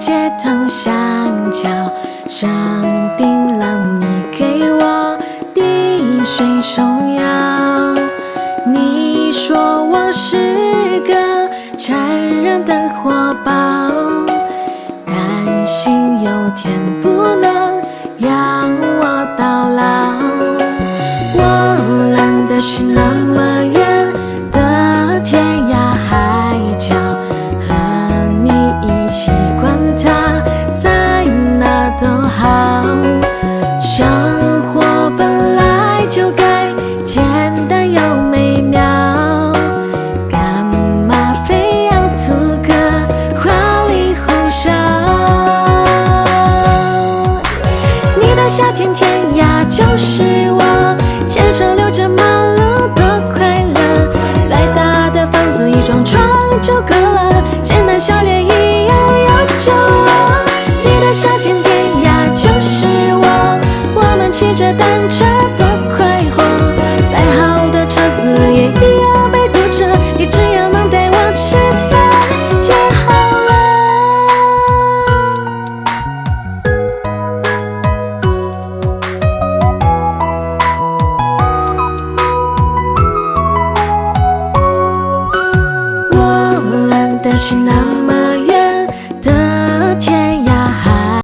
街头巷角上槟榔，你给我滴水手摇。你说我是个残忍的活宝，担心有天不能养我到老。我懒得去那么远的天涯海角，和你一起管它在哪都好。生活本来就该简单又美妙，干嘛非要图个花里胡哨？你的夏天天涯就是我，牵手溜着马路多快乐，再大的房子一幢床就够了，简单笑脸一样有酒窝。你的夏天天涯就是我，我们骑着单车多